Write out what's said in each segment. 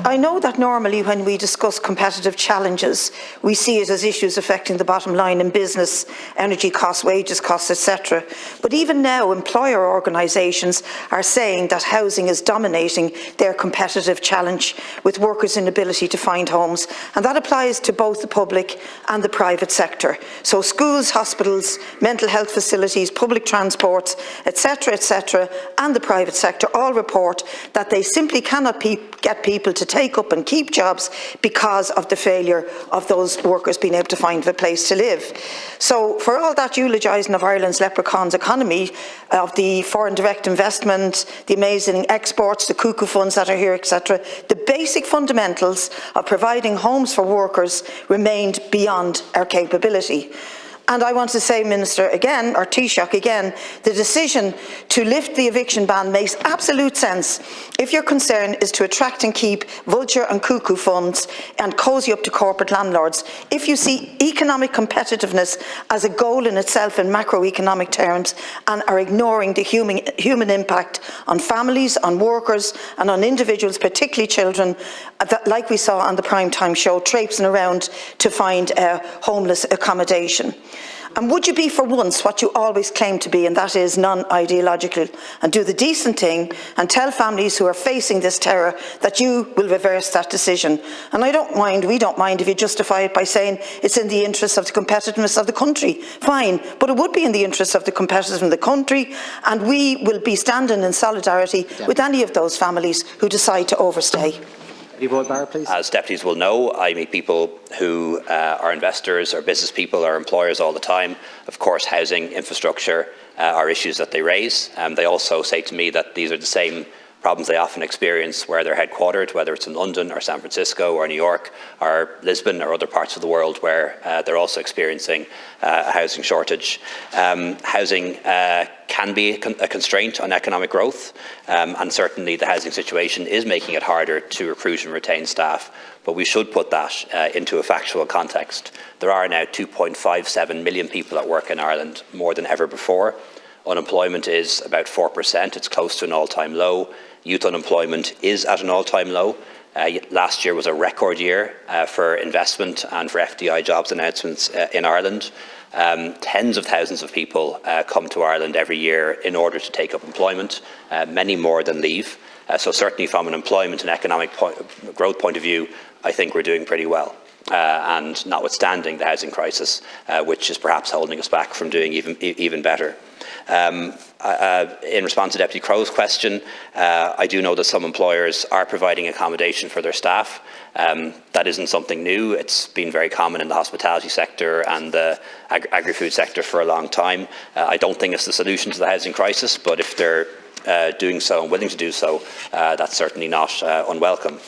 I know that normally when we discuss competitive challenges, we see it as issues affecting the bottom line in business, energy costs, wages costs, etc. But even now, employer organisations are saying that housing is dominating their competitive challenge with workers' inability to find homes. And that applies to both the public and the private sector. So schools, hospitals, mental health facilities, public transport, etc., and the private sector all report that they simply cannot get people to take up and keep jobs because of the failure of those workers being able to find a place to live. So for all that eulogising of Ireland's leprechaun's economy, of the foreign direct investment, the amazing exports, the cuckoo funds that are here, etc., the basic fundamentals of providing homes for workers remained beyond our capability. And I want to say, Minister, again, or Taoiseach again, the decision to lift the eviction ban makes absolute sense if your concern is to attract and keep vulture and cuckoo funds and cosy up to corporate landlords. If you see economic competitiveness as a goal in itself in macroeconomic terms and are ignoring the human impact on families, on workers and on individuals, particularly children, that, like we saw on the primetime show, traipsing around to find homeless accommodation. And would you be for once what you always claim to be, and that is non-ideological, and do the decent thing and tell families who are facing this terror that you will reverse that decision? And we don't mind if you justify it by saying it's in the interests of the competitiveness of the country. Fine, but it would be in the interests of the competitiveness of the country, and we will be standing in solidarity with any of those families who decide to overstay. As deputies will know, I meet people who are investors or business people or employers all the time. Of course, housing, infrastructure are issues that they raise. They also say to me that these are the same problems they often experience where they're headquartered, whether it's in London or San Francisco or New York or Lisbon or other parts of the world where they're also experiencing a housing shortage. Housing can be a constraint on economic growth, and certainly the housing situation is making it harder to recruit and retain staff, but we should put that into a factual context. There are now 2.57 million people at work in Ireland, more than ever before. Unemployment is about 4%, it's close to an all-time low. Youth unemployment is at an all-time low. Last year was a record year for investment and for FDI jobs announcements in Ireland. Tens of thousands of people come to Ireland every year in order to take up employment, many more than leave. So certainly from an employment and economic growth point of view, I think we're doing pretty well. And notwithstanding the housing crisis, which is perhaps holding us back from doing even better. In response to Deputy Crow's question, I do know that some employers are providing accommodation for their staff. That isn't something new. It's been very common in the hospitality sector and the agri-food sector for a long time. I don't think it's the solution to the housing crisis, but if they're doing so and willing to do so, that's certainly not unwelcome.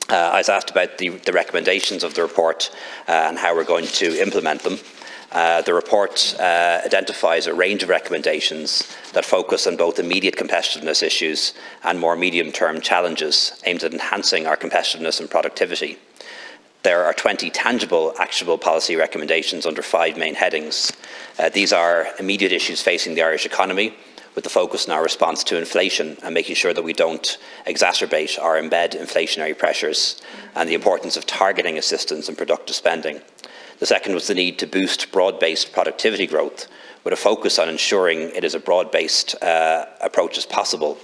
I was asked about the recommendations of the report and how we're going to implement them. The report identifies a range of recommendations that focus on both immediate competitiveness issues and more medium-term challenges aimed at enhancing our competitiveness and productivity. There are 20 tangible, actionable policy recommendations under 5 main headings. These are immediate issues facing the Irish economy, with the focus on our response to inflation and making sure that we don't exacerbate or embed inflationary pressures, and the importance of targeting assistance and productive spending. The second was the need to boost broad-based productivity growth, with a focus on ensuring it is a broad-based approach as possible.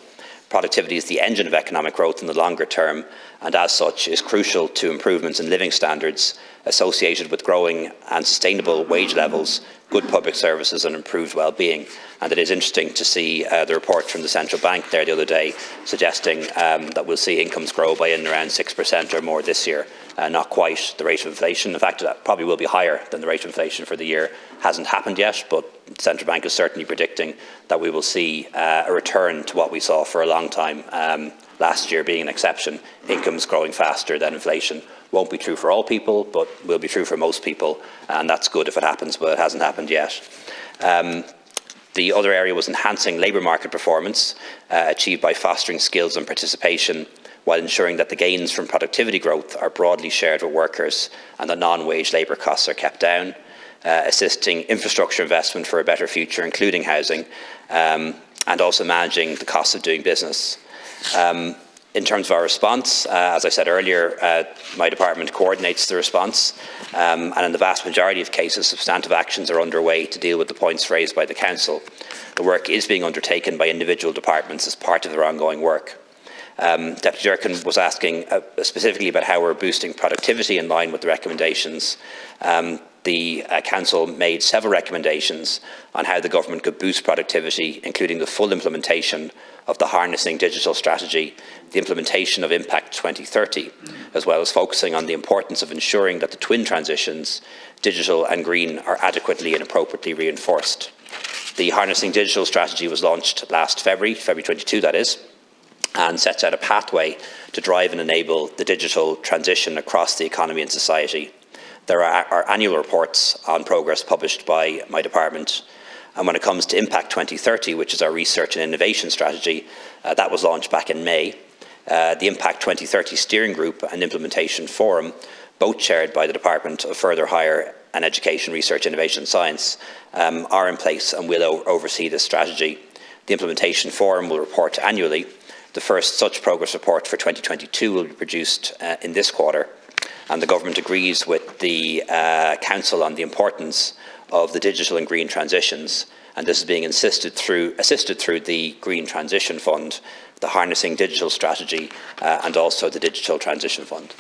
Productivity is the engine of economic growth in the longer term, and as such is crucial to improvements in living standards associated with growing and sustainable wage levels, good public services and improved well-being. And it is interesting to see the report from the Central Bank there the other day suggesting that we'll see incomes grow by in around 6% or more this year. Not quite the rate of inflation. In fact, that probably will be higher than the rate of inflation for the year. Hasn't happened yet, but the Central Bank is certainly predicting that we will see a return to what we saw for a long time, last year being an exception, incomes growing faster than inflation. Won't be true for all people, but will be true for most people, and that's good if it happens, but it hasn't happened yet. The other area was enhancing labour market performance, achieved by fostering skills and participation, while ensuring that the gains from productivity growth are broadly shared with workers and that non-wage labour costs are kept down, assisting infrastructure investment for a better future, including housing, and also managing the cost of doing business. In terms of our response, as I said earlier, my department coordinates the response, and in the vast majority of cases, substantive actions are underway to deal with the points raised by the Council. The work is being undertaken by individual departments as part of their ongoing work. Deputy Durkin was asking specifically about how we're boosting productivity in line with the recommendations. The Council made several recommendations on how the Government could boost productivity, including the full implementation of the Harnessing Digital Strategy, the implementation of Impact 2030, as well as focusing on the importance of ensuring that the twin transitions, digital and green, are adequately and appropriately reinforced. The Harnessing Digital Strategy was launched last February 22 that is, and sets out a pathway to drive and enable the digital transition across the economy and society. There are annual reports on progress published by my department. And when it comes to Impact 2030, which is our research and innovation strategy, that was launched back in May. The Impact 2030 Steering Group and Implementation Forum, both chaired by the Department of Further Higher and Education, Research, Innovation and Science, are in place and will oversee this strategy. The Implementation Forum will report annually. The first such progress report for 2022 will be produced in this quarter. And the Government agrees with the Council on the importance of the digital and green transitions, and this is being assisted through the Green Transition Fund, the Harnessing Digital Strategy and also the Digital Transition Fund.